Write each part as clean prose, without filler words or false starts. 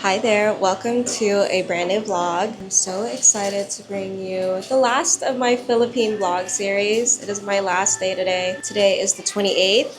Hi there, welcome to a brand new vlog. I'm so excited to bring you the last of my Philippine vlog series. It is my last day today. Today is the 28th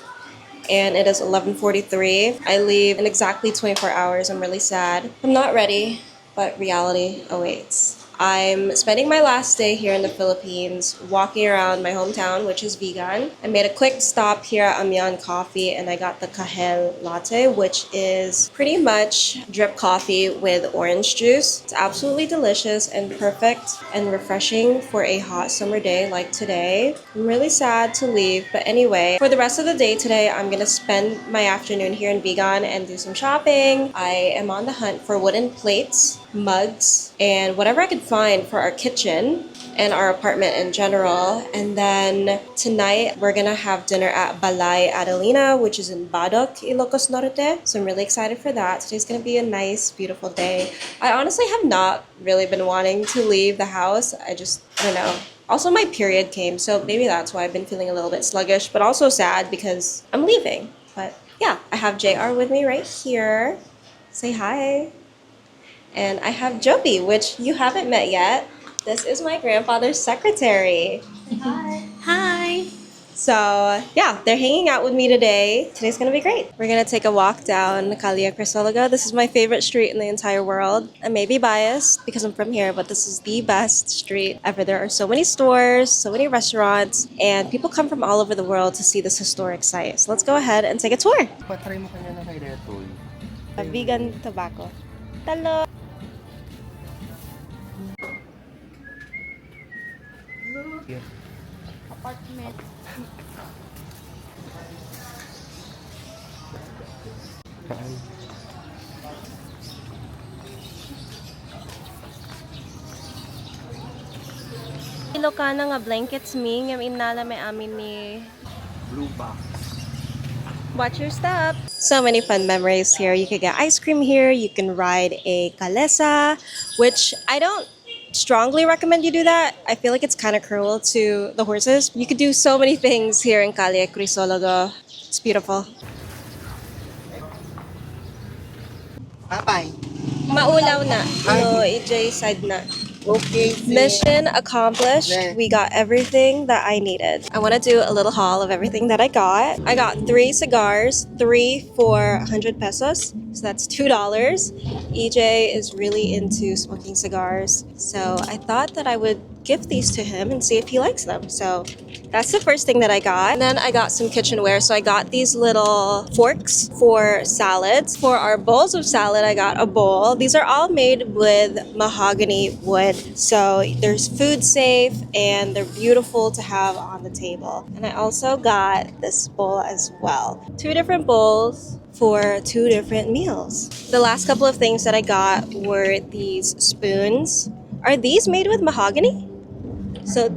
and it is 11:43. I leave in exactly 24 hours. I'm really sad. I'm not ready, but reality awaits. I'm spending my last day here in the Philippines, walking around my hometown, which is Vigan. I made a quick stop here at Amian Coffee and I got the Kahel Latte, which is pretty much drip coffee with orange juice. It's absolutely delicious and perfect and refreshing for a hot summer day like today. I'm really sad to leave, but anyway, for the rest of the day today, I'm gonna spend my afternoon here in Vigan and do some shopping. I am on the hunt for wooden plates, mugs, and whatever I could find for our kitchen and our apartment in general. And then tonight we're gonna have dinner at Balay Adelina, which is in Badok, Ilocos Norte. So I'm really excited for that. Today's gonna be a nice, beautiful day. I honestly have not really been wanting to leave the house. I don't know. Also, my period came, so maybe that's why I've been feeling a little bit sluggish, but also sad because I'm leaving. But yeah, I have JR with me right here. Say hi. And I have Joby, which you haven't met yet. This is my grandfather's secretary. Hi. Hi. So yeah, they're hanging out with me today. Today's gonna be great. We're gonna take a walk down Calia Crisologo. This is my favorite street in the entire world. I may be biased because I'm from here, but this is the best street ever. There are so many stores, so many restaurants, and people come from all over the world to see this historic site. So let's go ahead and take a tour. Patry mo kanya na kay Retoy. Vegan tobacco. Hello. Apartment. Ilocana nga blankets mi, ngam inala may amin ni Blue box. watch your step. So many fun memories here. You could get ice cream here. You can ride a calesa, which I don't strongly recommend you do that. I feel like it's kind of cruel to the horses. You could do so many things here in Calle Crisologo. It's beautiful. Papay. Maulaw na. No, EJ side na. Okay. Mission accomplished. Yeah. We got everything that I needed. I want to do a little haul of everything that I got. I got 3 cigars, 3 for 100 pesos. So that's $2. EJ is really into smoking cigars. So I thought that I would give these to him and see if he likes them. So that's the first thing that I got. And then I got some kitchenware. So I got these little forks for salads. For our bowls of salad, I got a bowl. These are all made with mahogany wood. So there's food safe and they're beautiful to have on the table. And I also got this bowl as well. 2 different bowls for 2 different meals. The last couple of things that I got were these spoons. Are these made with mahogany? So,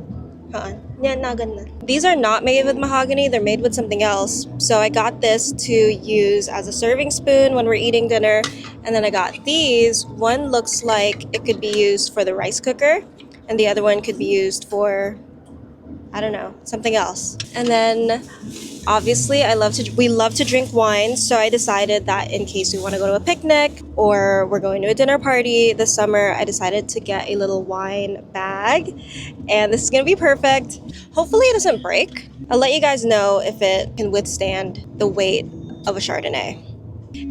these are not made with mahogany, they're made with something else. So I got this to use as a serving spoon when we're eating dinner. And then I got these. One looks like it could be used for the rice cooker, and the other one could be used for, I don't know, something else. And then obviously we love to drink wine, so I decided that in case we want to go to a picnic or we're going to a dinner party this summer, I decided to get a little wine bag, and this is going to be perfect. Hopefully it doesn't break. I'll let you guys know if it can withstand the weight of a Chardonnay.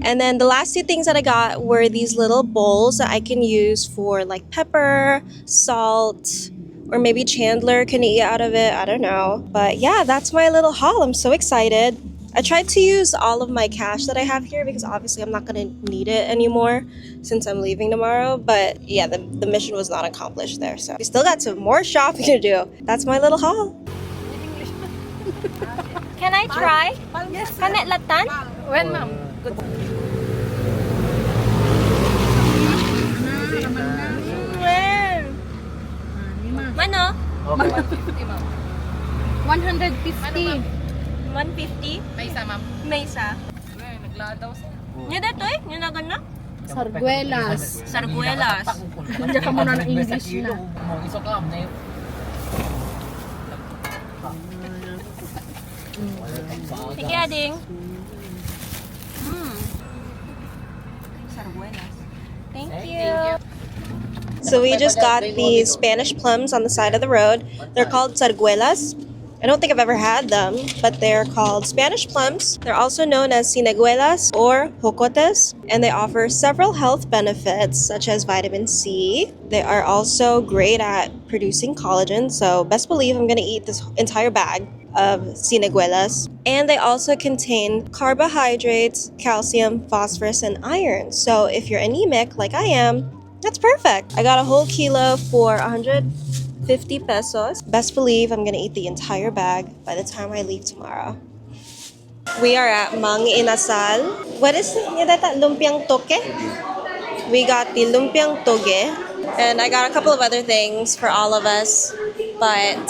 And then the last 2 things that I got were these little bowls that I can use for like pepper, salt, or maybe Chandler can eat out of it. I don't know. But yeah, that's my little haul. I'm so excited. I tried to use all of my cash that I have here because obviously I'm not going to need it anymore since I'm leaving tomorrow. But yeah, the mission was not accomplished there. So we still got some more shopping to do. That's my little haul. Can I try? Yes. Kanet latan? When, ma'am? Good. Mano? 150, ma'am. 150. 150? May isa, ma'am. May isa. Nagladaw siya. Nya datoy? Nya na gana? Sarguelas. Sarguelas. Diyan ka muna ng English na. Sige, ading. Sarguelas. Thank you. So we just got these Spanish plums on the side of the road. They're called zarguelas. I don't think I've ever had them, but they're called Spanish plums. They're also known as cineguelas or jocotes, and they offer several health benefits such as vitamin C. They are also great at producing collagen, so best believe I'm gonna eat this entire bag of cineguelas. And they also contain carbohydrates, calcium, phosphorus, and iron. So if you're anemic like I am, that's perfect. I got a whole kilo for 150 pesos. Best believe I'm gonna eat the entire bag by the time I leave tomorrow. We are at Mang Inasal. What is that? Lumpiang toke? We got the lumpiang toge. And I got a couple of other things for all of us. But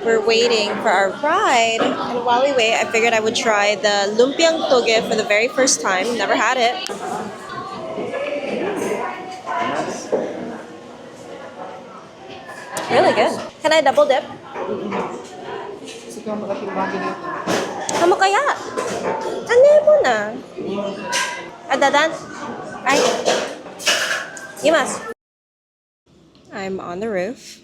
we're waiting for our ride. And while we wait, I figured I would try the lumpiang toge for the very first time. Never had it. Really good. Can I double dip? Kamu kaya? Ano mo na? Adadan? Ay. Imas. I'm on the roof.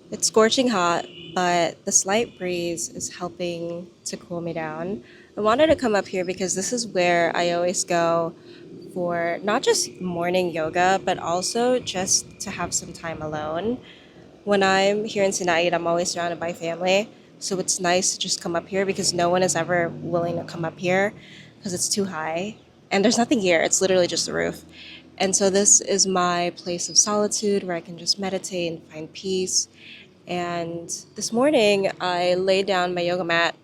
It's scorching hot, but the slight breeze is helping to cool me down. I wanted to come up here because this is where I always go for not just morning yoga, but also just to have some time alone. When I'm here in Sinaid, I'm always surrounded by family, so it's nice to just come up here because no one is ever willing to come up here because it's too high. And there's nothing here, it's literally just the roof. And so this is my place of solitude where I can just meditate and find peace. And this morning, I laid down my yoga mat,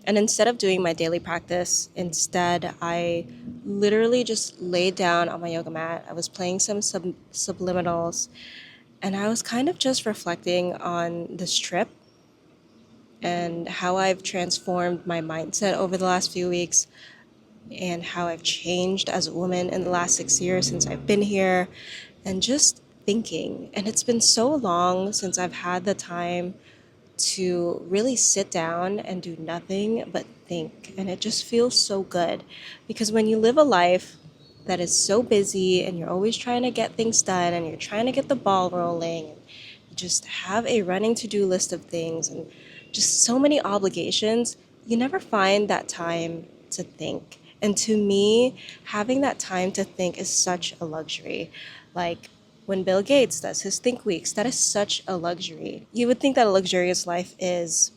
and instead of doing my daily practice, instead I literally just laid down on my yoga mat. I was playing some subliminals, and I was kind of just reflecting on this trip and how I've transformed my mindset over the last few weeks and how I've changed as a woman in the last 6 years since I've been here, and just thinking. And it's been so long since I've had the time to really sit down and do nothing but think. And it just feels so good because when you live a life that is so busy and you're always trying to get things done and you're trying to get the ball rolling, and you just have a running to-do list of things and just so many obligations, you never find that time to think. And to me, having that time to think is such a luxury. Like when Bill Gates does his Think Weeks, that is such a luxury. You would think that a luxurious life is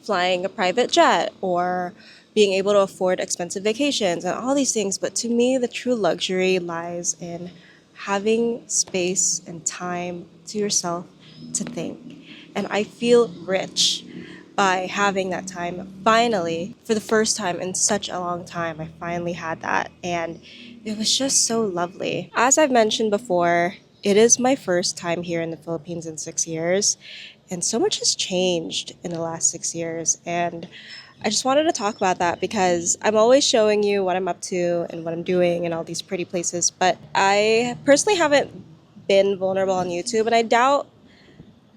flying a private jet or being able to afford expensive vacations and all these things. But to me, the true luxury lies in having space and time to yourself to think. And I feel rich by having that time. Finally, for the first time in such a long time, I finally had that. And it was just so lovely. As I've mentioned before, it is my first time here in the Philippines in 6 years. And so much has changed in the last 6 years. And I just wanted to talk about that because I'm always showing you what I'm up to and what I'm doing and all these pretty places. But I personally haven't been vulnerable on YouTube, and I doubt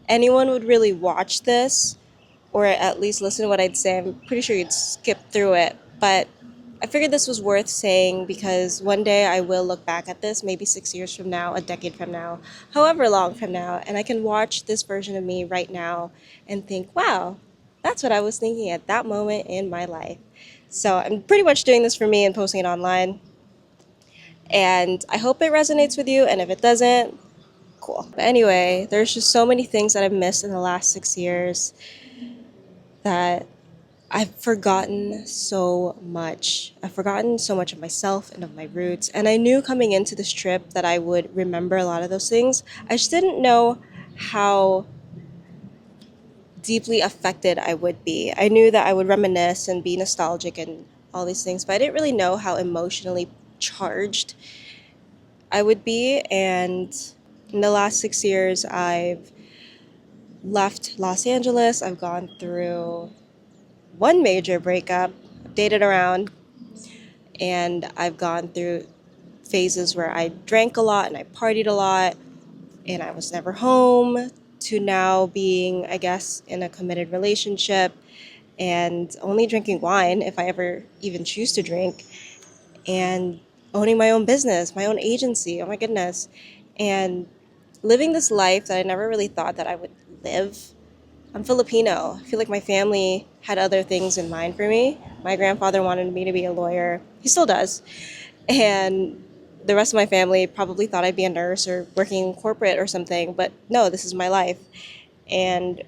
anyone would really watch this or at least listen to what I'd say. I'm pretty sure you'd skip through it. But I figured this was worth saying because one day I will look back at this, maybe 6 years from now, a decade from now, however long from now, and I can watch this version of me right now and think, wow, that's what I was thinking at that moment in my life. So I'm pretty much doing this for me and posting it online. And I hope it resonates with you, and if it doesn't, cool. But anyway, there's just so many things that I've missed in the last 6 years that I've forgotten so much. I've forgotten so much of myself and of my roots. And I knew coming into this trip that I would remember a lot of those things. I just didn't know how deeply affected I would be. I knew that I would reminisce and be nostalgic and all these things, but I didn't really know how emotionally charged I would be. And in the last 6 years, I've left Los Angeles. I've gone through one major breakup. I've dated around, and I've gone through phases where I drank a lot and I partied a lot and I was never home, to now being, I guess, in a committed relationship and only drinking wine if I ever even choose to drink. And owning my own business, my own agency. Oh my goodness. And living this life that I never really thought that I would live. I'm Filipino. I feel like my family had other things in mind for me. My grandfather wanted me to be a lawyer. He still does. And the rest of my family probably thought I'd be a nurse or working in corporate or something. But no, this is my life. And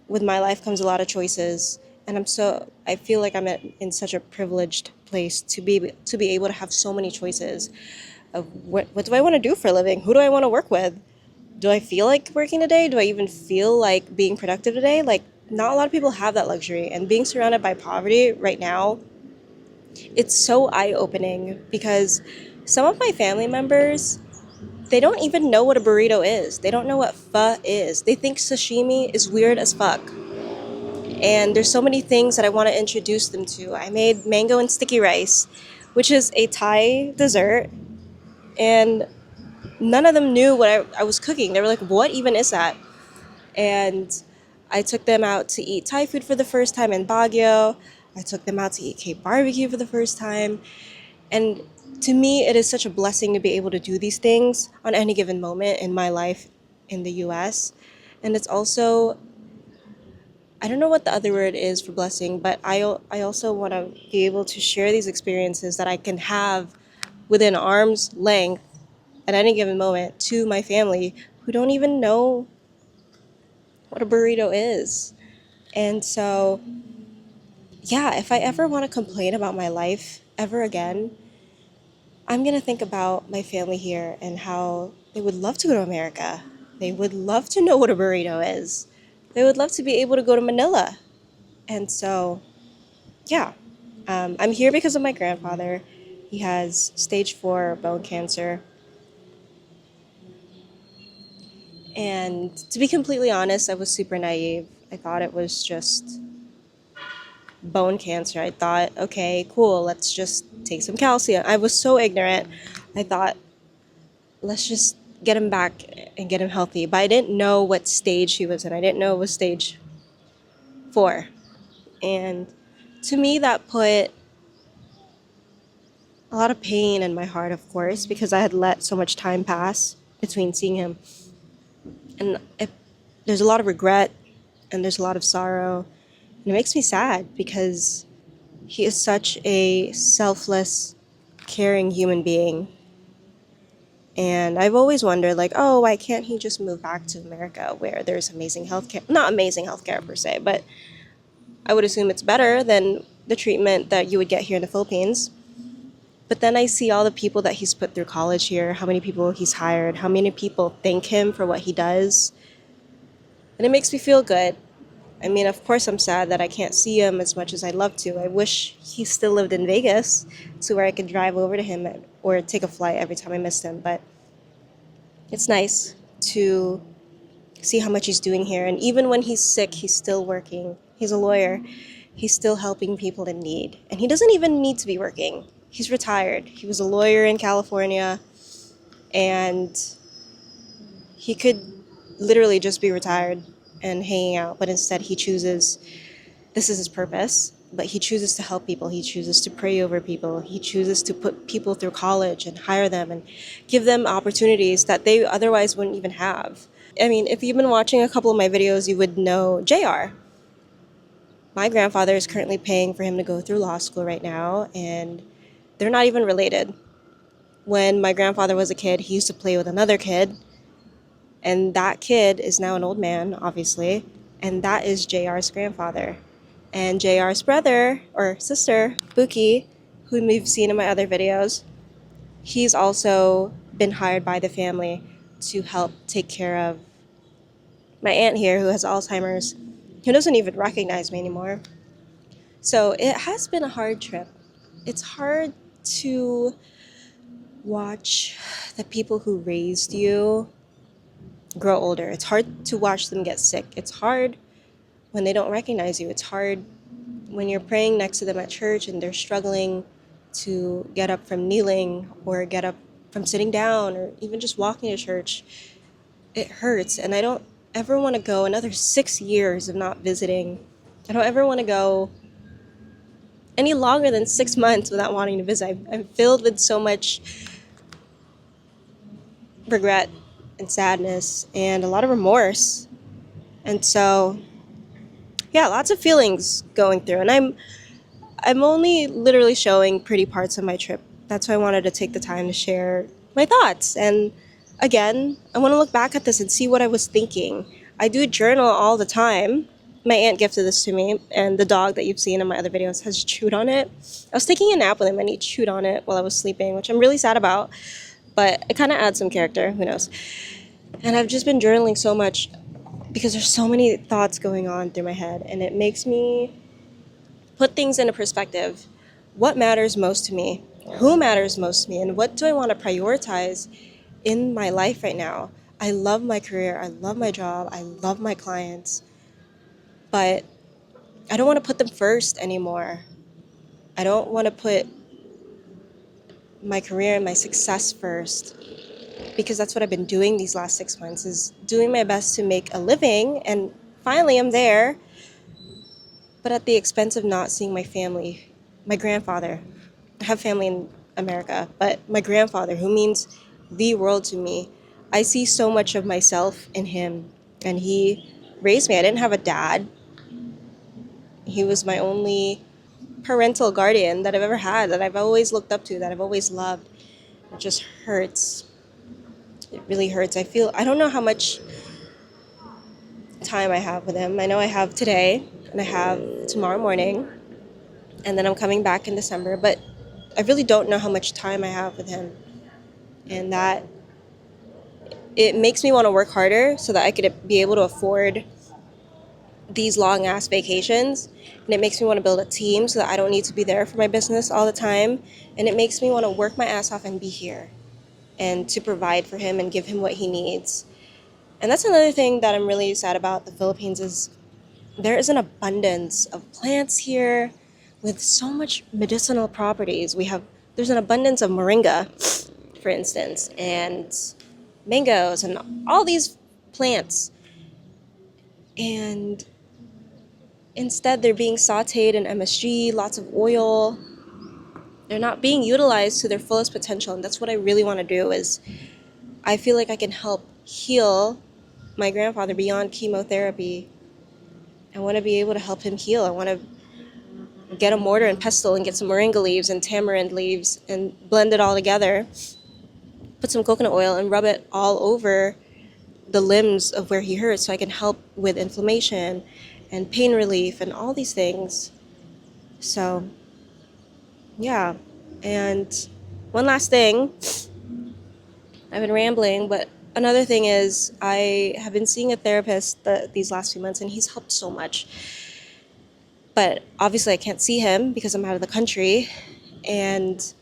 with my life comes a lot of choices. And I feel like I'm in such a privileged place to be able to have so many choices of what do I want to do for a living? Who do I want to work with? Do I feel like working today? Do I even feel like being productive today? Like, not a lot of people have that luxury. And being surrounded by poverty right now, it's so eye-opening because some of my family members, they don't even know what a burrito is. They don't know what pho is. They think sashimi is weird as fuck. And there's so many things that I want to introduce them to. I made mango and sticky rice, which is a Thai dessert. And none of them knew what I was cooking. They were like, what even is that? And I took them out to eat Thai food for the first time in Baguio. I took them out to eat Cape barbecue for the first time. And to me, it is such a blessing to be able to do these things on any given moment in my life in the US. And it's also, I don't know what the other word is for blessing, but I also want to be able to share these experiences that I can have within arm's length at any given moment to my family who don't even know what a burrito is. And so, yeah, if I ever want to complain about my life ever again, I'm going to think about my family here and how they would love to go to America. They would love to know what a burrito is. They would love to be able to go to Manila. And so, yeah, I'm here because of my grandfather. He has stage 4 bone cancer. And to be completely honest, I was super naive. I thought it was just bone cancer. I thought, okay, cool, let's just take some calcium. I was so ignorant. I thought, let's just get him back and get him healthy. But I didn't know what stage he was in. I didn't know it was stage 4. And to me, that put a lot of pain in my heart, of course, because I had let so much time pass between seeing him. And there's a lot of regret and there's a lot of sorrow. And it makes me sad because he is such a selfless, caring human being. And I've always wondered, like, oh, why can't he just move back to America where there's amazing healthcare? Not amazing healthcare per se, but I would assume it's better than the treatment that you would get here in the Philippines. But then I see all the people that he's put through college here, how many people he's hired, how many people thank him for what he does. And it makes me feel good. I mean, of course, I'm sad that I can't see him as much as I'd love to. I wish he still lived in Vegas to where I could drive over to him or take a flight every time I missed him. But it's nice to see how much he's doing here. And even when he's sick, he's still working. He's a lawyer. He's still helping people in need. And he doesn't even need to be working. He's retired. He was a lawyer in California, and he could literally just be retired and hanging out, but instead he chooses, this is his purpose, but he chooses to help people. He chooses to pray over people. He chooses to put people through college and hire them and give them opportunities that they otherwise wouldn't even have. I mean, if you've been watching a couple of my videos, you would know JR. My grandfather is currently paying for him to go through law school right now, and they're not even related. When my grandfather was a kid, he used to play with another kid, and that kid is now an old man, obviously, and that is JR's grandfather. And JR's brother, or sister, Buki, whom we've seen in my other videos, he's also been hired by the family to help take care of my aunt here who has Alzheimer's, who doesn't even recognize me anymore. So it has been a hard trip. It's hard to watch the people who raised you grow older. It's hard to watch them get sick. It's hard when they don't recognize you. It's hard when you're praying next to them at church and they're struggling to get up from kneeling or get up from sitting down or even just walking to church. It hurts, and I don't ever want to go another 6 years of not visiting. I don't ever want to go any longer than 6 months without wanting to visit. I'm filled with so much regret and sadness and a lot of remorse. And so, yeah, lots of feelings going through. And I'm only literally showing pretty parts of my trip. That's why I wanted to take the time to share my thoughts. And again, I want to look back at this and see what I was thinking. I do journal all the time. My aunt gifted this to me, and the dog that you've seen in my other videos has chewed on it. I was taking a nap with him, and he chewed on it while I was sleeping, which I'm really sad about, but it kind of adds some character, who knows. And I've just been journaling so much because there's so many thoughts going on through my head, and it makes me put things into perspective. What matters most to me? Who matters most to me? And what do I want to prioritize in my life right now? I love my career. I love my job. I love my clients. But I don't want to put them first anymore. I don't want to put my career and my success first, because that's what I've been doing these last 6 months, is doing my best to make a living. And finally I'm there, but at the expense of not seeing my family, my grandfather. I have family in America, but my grandfather, who means the world to me, I see so much of myself in him, and he raised me. I didn't have a dad. He was my only parental guardian that I've ever had, that I've always looked up to, that I've always loved. It just hurts. It really hurts. I don't know how much time I have with him. I know I have today, and I have tomorrow morning, and then I'm coming back in December, but I really don't know how much time I have with him. And that, it makes me want to work harder so that I could be able to afford these long ass vacations. And it makes me want to build a team so that I don't need to be there for my business all the time. And it makes me want to work my ass off and be here and to provide for him and give him what he needs. And that's another thing that I'm really sad about the Philippines, is there is an abundance of plants here with so much medicinal properties. There's an abundance of moringa, for instance, and mangoes and all these plants. And instead they're being sauteed in MSG, lots of oil. They're not being utilized to their fullest potential. And that's what I really want to do, is I feel like I can help heal my grandfather beyond chemotherapy. I want to be able to help him heal. I want to get a mortar and pestle and get some moringa leaves and tamarind leaves and blend it all together. Put some coconut oil and rub it all over the limbs of where he hurts, so I can help with inflammation and pain relief and all these things. So, yeah. And one last thing, I've been rambling, but another thing is I have been seeing a therapist these last few months, and he's helped so much. But obviously I can't see him because I'm out of the country. And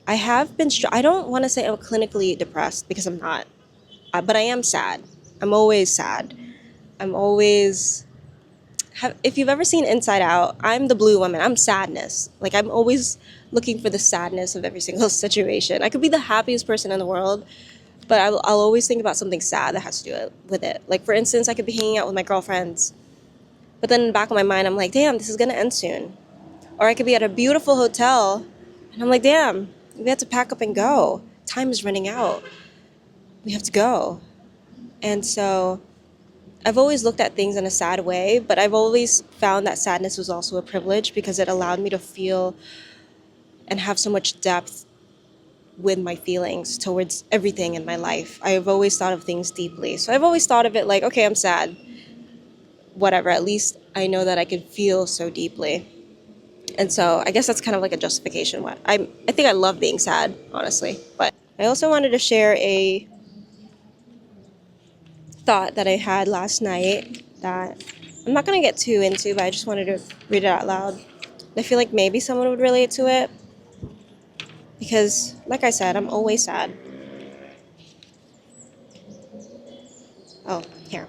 I have been, I don't want to say I'm clinically depressed, because I'm not. But I am sad. I'm always sad. If you've ever seen Inside Out, I'm the blue woman. I'm sadness. Like, I'm always looking for the sadness of every single situation. I could be the happiest person in the world, but I'll always think about something sad that has to do with it. Like, for instance, I could be hanging out with my girlfriends, but then in the back of my mind, I'm like, damn, this is going to end soon. Or I could be at a beautiful hotel, and I'm like, damn, we have to pack up and go. Time is running out. We have to go. And so I've always looked at things in a sad way, but I've always found that sadness was also a privilege, because it allowed me to feel and have so much depth with my feelings towards everything in my life. I've always thought of things deeply. So I've always thought of it like, okay, I'm sad. Whatever, at least I know that I can feel so deeply. And so I guess that's kind of like a justification. I think I love being sad, honestly. But I also wanted to share a thought that I had last night that I'm not going to get too into, but I just wanted to read it out loud. I feel like maybe someone would relate to it, because, like I said, I'm always sad. Oh, here.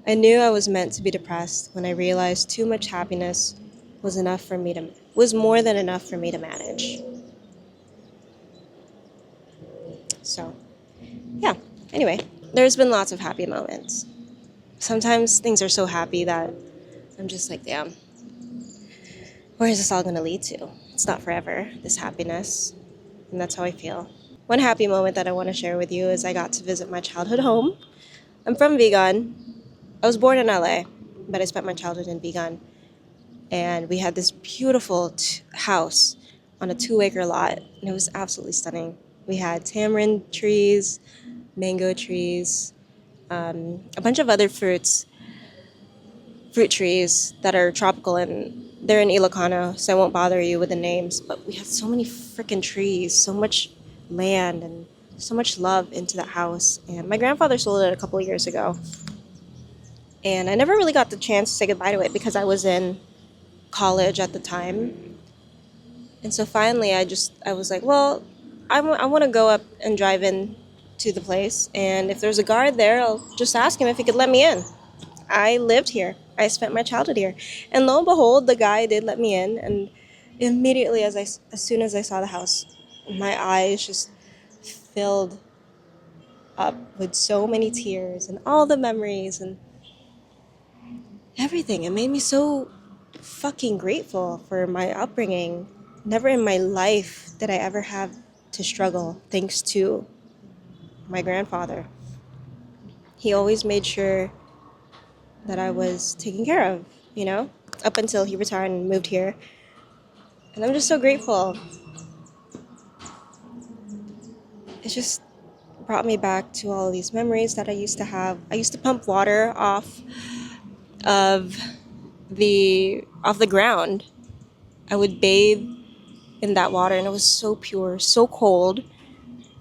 I knew I was meant to be depressed when I realized too much happiness was more than enough for me to manage. So, yeah. Anyway, there's been lots of happy moments. Sometimes things are so happy that I'm just like, damn. where is this all going to lead to? It's not forever, this happiness. And that's how I feel. One happy moment that I want to share with you is I got to visit my childhood home. I'm from Vigan. I was born in LA, but I spent my childhood in Vigan. And we had this beautiful house on a 2-acre lot, and it was absolutely stunning. We had tamarind trees, mango trees, a bunch of other fruit trees that are tropical, and they're in Ilocano, so I won't bother you with the names. But we had so many freaking trees, so much land, and so much love into that house. And my grandfather sold it a couple of years ago, and I never really got the chance to say goodbye to it because I was in college at the time. And so finally I was like, well, I want to go up and drive in to the place, and if there's a guard there, I'll just ask him if he could let me in. I lived here. I spent my childhood here. And lo and behold, the guy did let me in, and immediately as soon as I saw the house, my eyes just filled up with so many tears and all the memories and everything. It made me so fucking grateful for my upbringing. Never in my life did I ever have to struggle thanks to my grandfather. He always made sure that I was taken care of, up until he retired and moved here. And I'm just so grateful. It just brought me back to all these memories that I used to have. I used to pump water off the ground. I would bathe in that water, and it was so pure, so cold.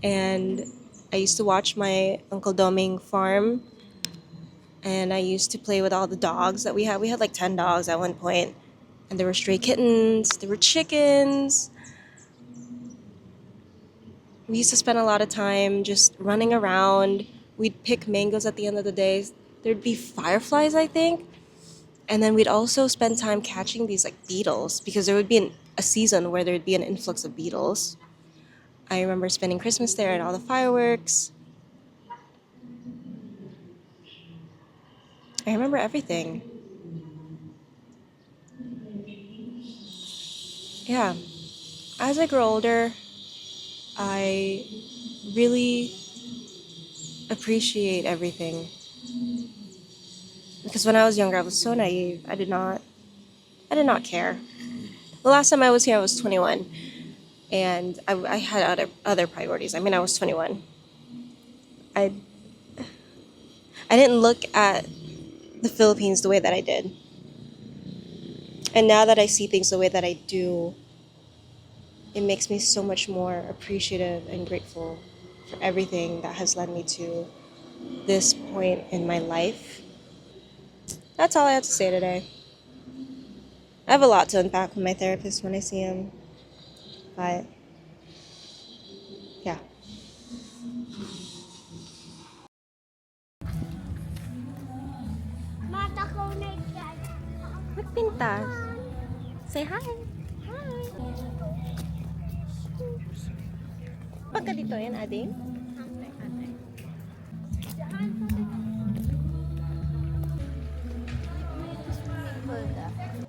And I used to watch my Uncle Doming farm, and I used to play with all the dogs that we had. We had like 10 dogs at one point, and there were stray kittens, there were chickens. We used to spend a lot of time just running around. We'd pick mangoes at the end of the day. There'd be fireflies, I think. And then we'd also spend time catching these like beetles, because there would be a season where there'd be an influx of beetles. I remember spending Christmas there and all the fireworks. I remember everything. Yeah. As I grow older, I really appreciate everything. Because when I was younger, I was so naive. I did not care. The last time I was here, I was 21. And I had other priorities. I mean, I was 21. I didn't look at the Philippines the way that I did. And now that I see things the way that I do, it makes me so much more appreciative and grateful for everything that has led me to this point in my life. That's all I have to say today. I have a lot to unpack with my therapist when I see him. But, yeah. Magpintas. Say hi. Hi. Pagka dito yan, Ading.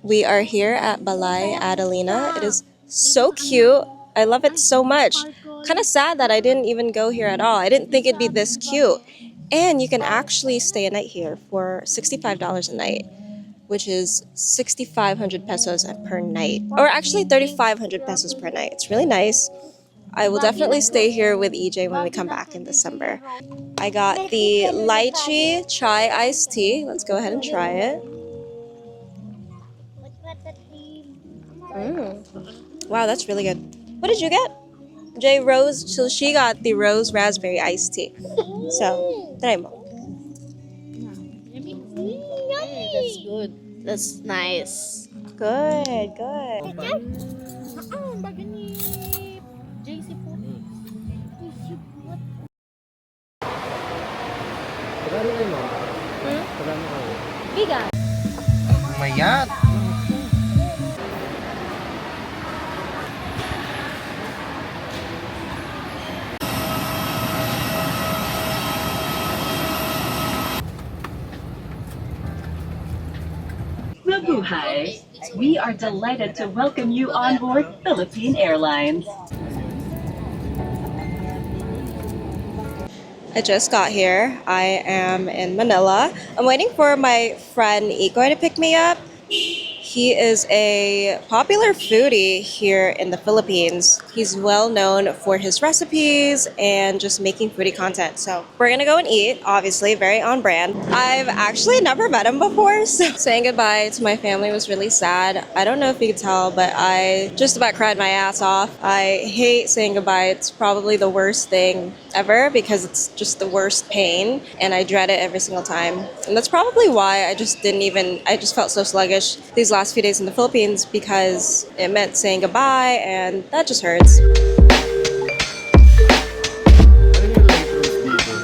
We are here at Balay Adelina. It is so cute. I love it so much. Kind of sad that I didn't even go here at all. I didn't think it'd be this cute. And you can actually stay a night here for $65 a night, which is 6,500 pesos per night. Or actually 3,500 pesos per night. It's really nice. I will definitely stay here with EJ when we come back in December. I got the lychee chai iced tea. Let's go ahead and try it. Wow, that's really good. What did you get? Jay Rose, so she got the rose raspberry iced tea. So, try mo. That's good. That's nice. Good, good. Bago ni JC po. Pagano kayo, ma'am? Pagano kayo? Bigan. Mayat! Mabuhay! We are delighted to welcome you on board Philippine Airlines. I just got here. I am in Manila. I'm waiting for my friend Ikoy to pick me up. He is a popular foodie here in the Philippines. He's well known for his recipes and just making foodie content. So we're gonna go and eat, obviously, very on brand. I've actually never met him before, so saying goodbye to my family was really sad. I don't know if you could tell, but I just about cried my ass off. I hate saying goodbye. It's probably the worst thing ever because it's just the worst pain and I dread it every single time. And that's probably why I just felt so sluggish these last few days in the Philippines because it meant saying goodbye and that just hurts. Ano yung light roast dito?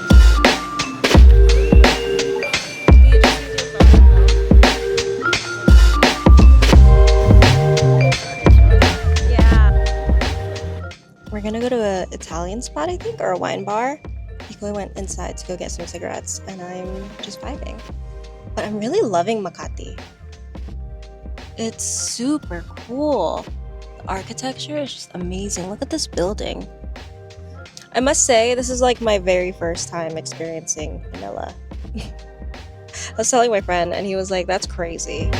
We're gonna go to an Italian spot, I think, or a wine bar. Nico went inside to go get some cigarettes, and I'm just vibing. But I'm really loving Makati. It's super cool. The architecture is just amazing. Look at this building. I must say, this is like my very first time experiencing Manila. I was telling my friend, and he was like, that's crazy.